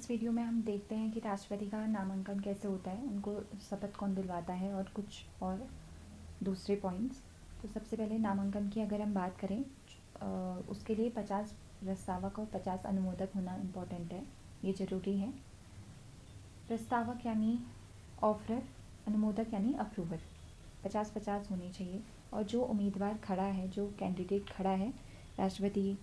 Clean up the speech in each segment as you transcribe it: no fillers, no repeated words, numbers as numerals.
इस वीडियो में हम देखते हैं कि राष्ट्रपति का नामांकन कैसे होता है, उनको शपथ कौन दिलवाता है और कुछ और दूसरे पॉइंट्स। तो सबसे पहले नामांकन की अगर हम बात करें, उसके लिए 50 प्रस्तावक और 50 अनुमोदक होना इम्पोर्टेंट है, ये ज़रूरी है। प्रस्तावक यानी ऑफरर, अनुमोदक यानी अप्रूवर, 50-50 होनी चाहिए। और जो उम्मीदवार खड़ा है, जो कैंडिडेट खड़ा है राष्ट्रपति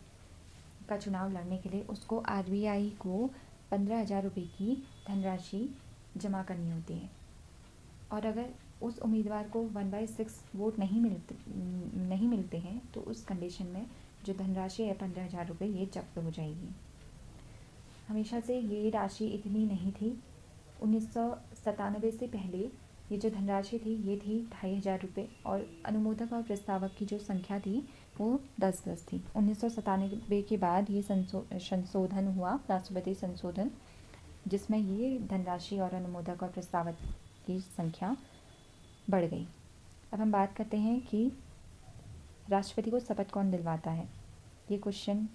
का चुनाव लड़ने के लिए, उसको आरबीआई को 15,000 रुपये की धनराशि जमा करनी होती है। और अगर उस उम्मीदवार को 1/6 वोट नहीं मिलते हैं तो उस कंडीशन में जो धनराशि है 15,000 रुपये, ये जब्त हो जाएगी। हमेशा से ये राशि इतनी नहीं थी। 1997 से पहले ये जो धनराशि थी ये थी 2,500 रुपये, और अनुमोदक और प्रस्तावक की जो संख्या थी वो 10-10 थी। 1997 के बाद ये संशोधन हुआ, राष्ट्रपति संशोधन, जिसमें ये धनराशि और अनुमोदक और प्रस्तावक की संख्या बढ़ गई। अब हम बात करते हैं कि राष्ट्रपति को शपथ कौन दिलवाता है। ये क्वेश्चन,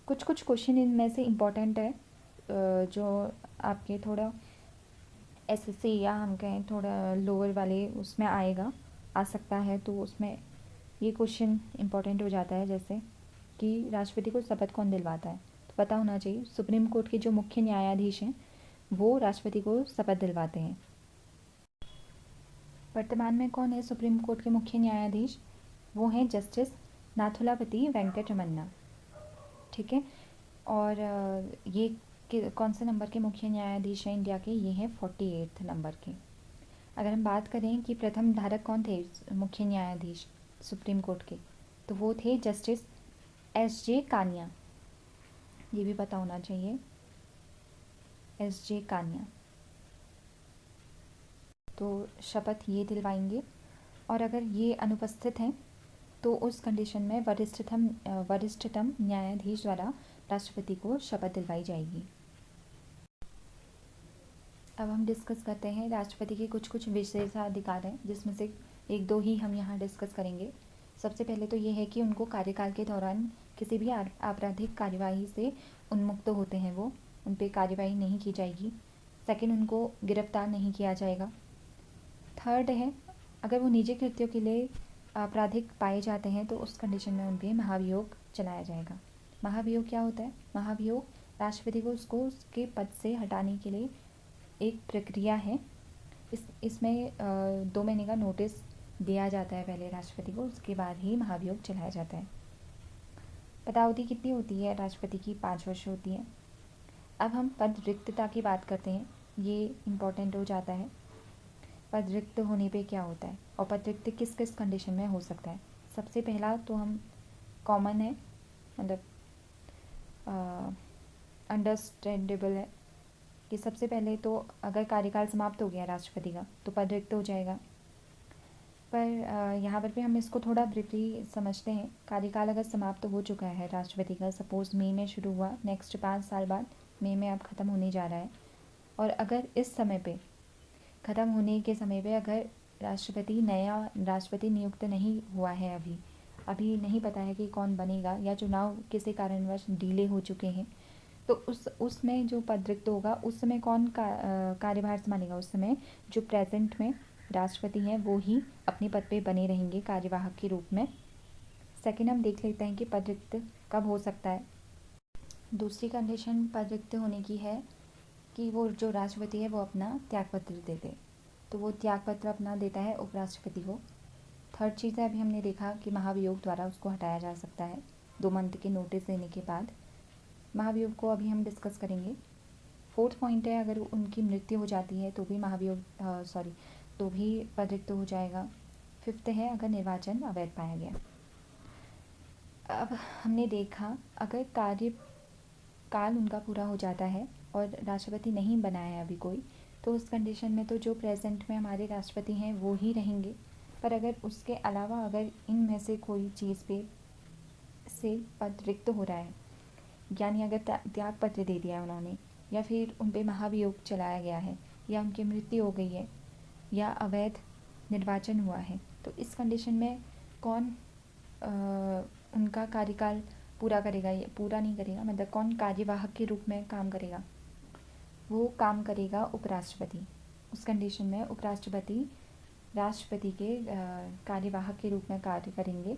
कुछ क्वेश्चन इनमें से इम्पोर्टेंट है, जो आपके थोड़ा एसएससी या हम कहें थोड़ा लोअर वाले उसमें आ सकता है। तो उसमें ये क्वेश्चन इम्पोर्टेंट हो जाता है, जैसे कि राष्ट्रपति को शपथ कौन दिलवाता है। तो पता होना चाहिए, सुप्रीम कोर्ट के जो मुख्य न्यायाधीश हैं वो राष्ट्रपति को शपथ दिलवाते हैं। वर्तमान में कौन है सुप्रीम कोर्ट के मुख्य न्यायाधीश? वो हैं जस्टिस नाथुलापति वेंकट रमन्ना। ठीक है। और ये कौन से नंबर के मुख्य न्यायाधीश हैं इंडिया के? ये हैं 48 नंबर के। अगर हम बात करें कि प्रथम धारक कौन थे मुख्य न्यायाधीश सुप्रीम कोर्ट के, तो वो थे जस्टिस एस.जे. कानिया। ये भी पता होना चाहिए, एस.जे. कानिया। तो शपथ ये दिलवाएंगे। और अगर ये अनुपस्थित हैं तो उस कंडीशन में वरिष्ठतम न्यायाधीश द्वारा राष्ट्रपति को शपथ दिलवाई जाएगी। अब हम डिस्कस करते हैं राष्ट्रपति के कुछ विशेषाधिकार हैं, जिसमें से एक दो ही हम यहाँ डिस्कस करेंगे। सबसे पहले तो ये है कि उनको कार्यकाल के दौरान किसी भी आपराधिक कार्यवाही से उन्मुक्त होते हैं, वो उन पर कार्यवाही नहीं की जाएगी। सेकंड, उनको गिरफ्तार नहीं किया जाएगा। थर्ड है, अगर वो निजी कृत्यों के लिए आपराधिक पाए जाते हैं तो उस कंडीशन में उन पर महाभियोग चलाया जाएगा। महाभियोग क्या होता है? महाभियोग राष्ट्रपति को उसके पद से हटाने के लिए एक प्रक्रिया है। इसमें 2 महीने का नोटिस दिया जाता है पहले राष्ट्रपति को, उसके बाद ही महाभियोग चलाया जाता है। पदावधि कितनी होती है राष्ट्रपति की? 5 वर्ष होती है। अब हम पद रिक्तता की बात करते हैं, ये इम्पोर्टेंट हो जाता है। पद रिक्त होने पे क्या होता है और पद रिक्त किस किस कंडीशन में हो सकता है? सबसे पहला तो हम कॉमन है, मतलब अंडरस्टैंडेबल है कि सबसे पहले तो अगर कार्यकाल समाप्त हो गया राष्ट्रपति का तो पद रिक्त हो जाएगा। पर यहाँ पर भी हम इसको थोड़ा ब्रीफली समझते हैं। कार्यकाल अगर समाप्त हो चुका है राष्ट्रपति का, सपोज़ मई में शुरू हुआ, नेक्स्ट 5 साल बाद मई में अब ख़त्म होने जा रहा है, और अगर इस समय पे ख़त्म होने के समय पे अगर नया राष्ट्रपति नियुक्त नहीं हुआ है, अभी नहीं पता है कि कौन बनेगा, या चुनाव किसी कारणवश डिले हो चुके हैं, तो उसमें जो पद रिक्त होगा उस समय कौन कार्यभार संभालेगा? उस समय जो प्रेजेंट में राष्ट्रपति हैं वो ही अपने पद पे बने रहेंगे कार्यवाहक के रूप में। सेकंड, हम देख लेते हैं कि पद रिक्त कब हो सकता है। दूसरी कंडीशन पद रिक्त होने की है कि वो जो राष्ट्रपति है वो अपना त्यागपत्र दे दे, तो वो त्यागपत्र अपना देता है उपराष्ट्रपति को। थर्ड चीज़ है, अभी हमने देखा कि महाभियोग द्वारा उसको हटाया जा सकता है 2 मंथ के नोटिस देने के बाद। महाभियोग को अभी हम डिस्कस करेंगे। फोर्थ पॉइंट है, अगर उनकी मृत्यु हो जाती है तो भी तो भी पद रिक्त हो जाएगा। फिफ्थ है, अगर निर्वाचन अवैध पाया गया। अब हमने देखा, अगर कार्यकाल उनका पूरा हो जाता है और राष्ट्रपति नहीं बना है अभी कोई, तो उस कंडीशन में तो जो प्रेजेंट में हमारे राष्ट्रपति हैं वो ही रहेंगे। पर अगर उसके अलावा अगर इनमें से कोई चीज़ पे से पद रिक्त हो रहा है, यानी अगर त्याग पत्र दे दिया है उन्होंने, या फिर उन पर महाभियोग चलाया गया है, या उनकी मृत्यु हो गई है, या अवैध निर्वाचन हुआ है, तो इस कंडीशन में कौन उनका कार्यकाल पूरा करेगा, ये पूरा नहीं करेगा, मतलब कौन कार्यवाहक के रूप में काम करेगा, वो काम करेगा उपराष्ट्रपति। उस कंडीशन में उपराष्ट्रपति राष्ट्रपति के कार्यवाहक के रूप में कार्य करेंगे।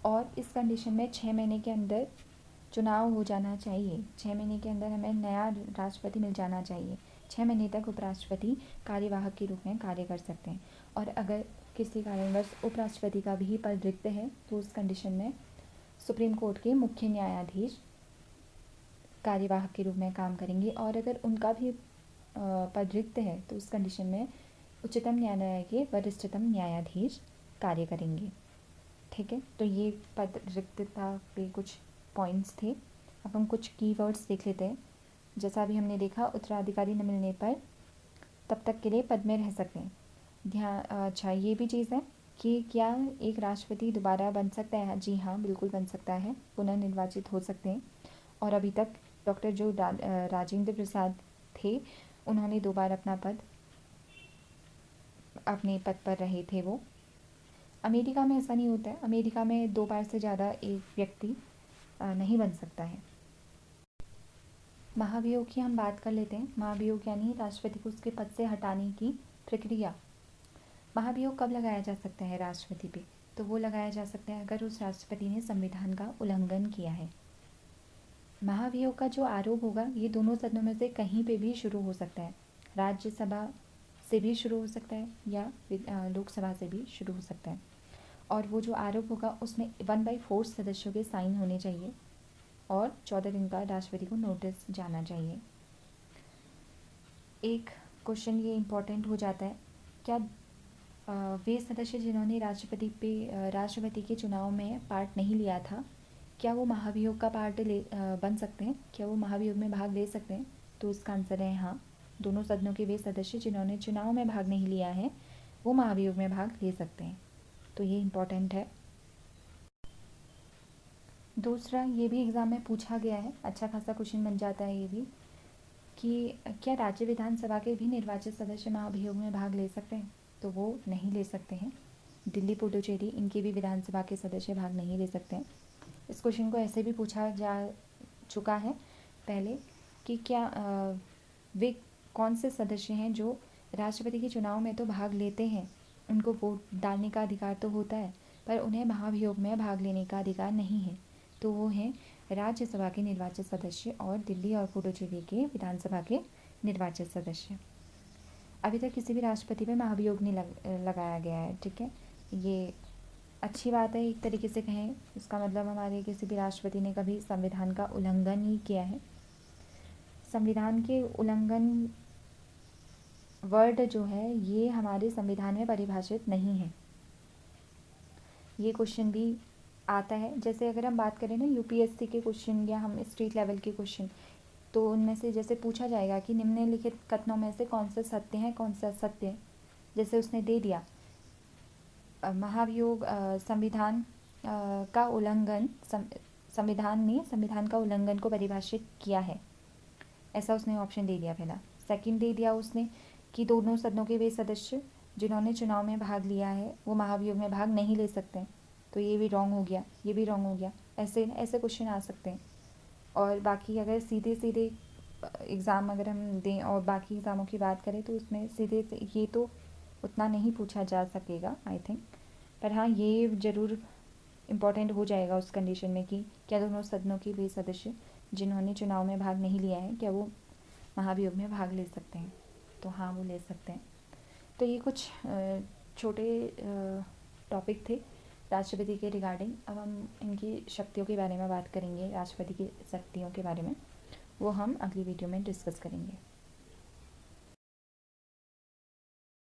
और इस कंडीशन में 6 महीने के अंदर चुनाव हो जाना चाहिए, 6 महीने के अंदर हमें नया राष्ट्रपति मिल जाना चाहिए। 6 महीने तक उपराष्ट्रपति कार्यवाहक के रूप में कार्य कर सकते हैं। और अगर किसी कारणवश उपराष्ट्रपति का भी पद रिक्त है तो उस कंडीशन में सुप्रीम कोर्ट के मुख्य न्यायाधीश कार्यवाहक के रूप में काम करेंगे। और अगर उनका भी पद रिक्त है तो उस कंडीशन में उच्चतम न्यायालय के वरिष्ठतम न्यायाधीश कार्य करेंगे। ठीक है, तो ये पद रिक्तता के कुछ पॉइंट्स थे। अब हम कुछ कीवर्ड्स देख लेते हैं। जैसा अभी हमने देखा, उत्तराधिकारी न मिलने पर तब तक के लिए पद में रह सकते हैं। ध्यान, अच्छा ये भी चीज़ है कि क्या एक राष्ट्रपति दोबारा बन सकता है? जी हाँ, बिल्कुल बन सकता है, पुनर्निर्वाचित हो सकते हैं। और अभी तक डॉक्टर जो राजेंद्र प्रसाद थे, उन्होंने 2 बार अपने पद पर रहे थे वो। अमेरिका में ऐसा नहीं होता है, अमेरिका में 2 बार से ज़्यादा एक व्यक्ति नहीं बन सकता है। महाभियोग की हम बात कर लेते हैं। महाभियोग यानी राष्ट्रपति को उसके पद से हटाने की प्रक्रिया। महाभियोग कब लगाया जा सकता है राष्ट्रपति पे? तो वो लगाया जा सकता है अगर उस राष्ट्रपति ने संविधान का उल्लंघन किया है। महाभियोग का जो आरोप होगा ये दोनों सदनों में से कहीं पे भी शुरू हो सकता है। राज्यसभा से भी शुरू हो सकता है या लोकसभा से भी शुरू हो सकता है। और वो जो आरोप होगा उसमें 1/4 सदस्यों के साइन होने चाहिए और 14 दिन का राष्ट्रपति को नोटिस जाना चाहिए। एक क्वेश्चन ये इम्पोर्टेंट हो जाता है, क्या वे सदस्य जिन्होंने राष्ट्रपति के चुनाव में पार्ट नहीं लिया था, क्या वो महाभियोग का पार्ट बन सकते हैं? क्या वो महाभियोग में भाग ले सकते हैं? तो इसका आंसर है हाँ। दोनों सदनों के वे सदस्य जिन्होंने चुनाव में भाग नहीं लिया है वो महाभियोग में भाग ले सकते हैं। तो ये इम्पोर्टेंट है। दूसरा, ये भी एग्ज़ाम में पूछा गया है, अच्छा खासा क्वेश्चन बन जाता है ये भी, कि क्या राज्य विधानसभा के भी निर्वाचित सदस्य महाभियोग में भाग ले सकते हैं? तो वो नहीं ले सकते हैं। दिल्ली, पुडुचेरी, इनके भी विधानसभा के सदस्य भाग नहीं ले सकते हैं। इस क्वेश्चन को ऐसे भी पूछा जा चुका है पहले कि क्या वे कौन से सदस्य हैं जो राष्ट्रपति के चुनाव में तो भाग लेते हैं, उनको वोट डालने का अधिकार तो होता है, पर उन्हें महाभियोग में भाग लेने का अधिकार नहीं है। तो वो हैं राज्यसभा के निर्वाचित सदस्य और दिल्ली और पुडुचेरी के विधानसभा के निर्वाचित सदस्य। अभी तक किसी भी राष्ट्रपति पे महाभियोग नहीं लगाया गया है। ठीक है, ये अच्छी बात है एक तरीके से कहें। इसका मतलब हमारे किसी भी राष्ट्रपति ने कभी संविधान का उल्लंघन ही किया है। संविधान के उल्लंघन वर्ड जो है ये हमारे संविधान में परिभाषित नहीं है। ये क्वेश्चन भी आता है। जैसे अगर हम बात करें ना यूपीएससी के क्वेश्चन या हम स्टेट लेवल के क्वेश्चन, तो उनमें से जैसे पूछा जाएगा कि निम्नलिखित कथनों में से कौन सा सत्य है, कौन सा असत्य है। जैसे उसने दे दिया महाभियोग संविधान का उल्लंघन, संविधान ने संविधान का उल्लंघन को परिभाषित किया है, ऐसा उसने ऑप्शन दे दिया पहला। सेकंड दे दिया उसने कि दोनों सदनों के वे सदस्य जिन्होंने चुनाव में भाग लिया है वो महाभियोग में भाग नहीं ले सकते, तो ये भी रॉन्ग हो गया, ये भी रॉन्ग हो गया। ऐसे ऐसे क्वेश्चन आ सकते हैं। और बाकी अगर सीधे सीधे एग्ज़ाम अगर हम दें और बाकी एग्ज़ामों की बात करें तो उसमें सीधे ये तो उतना नहीं पूछा जा सकेगा आई थिंक, पर हाँ ये ज़रूर इम्पॉर्टेंट हो जाएगा उस कंडीशन में कि क्या दोनों सदनों के वे सदस्य जिन्होंने चुनाव में भाग नहीं लिया है क्या वो महाभियोग में भाग ले सकते हैं? तो हाँ वो ले सकते हैं। तो ये कुछ छोटे टॉपिक थे राष्ट्रपति के रिगार्डिंग। अब हम इनकी शक्तियों के बारे में बात करेंगे, राष्ट्रपति की शक्तियों के बारे में, वो हम अगली वीडियो में डिस्कस करेंगे।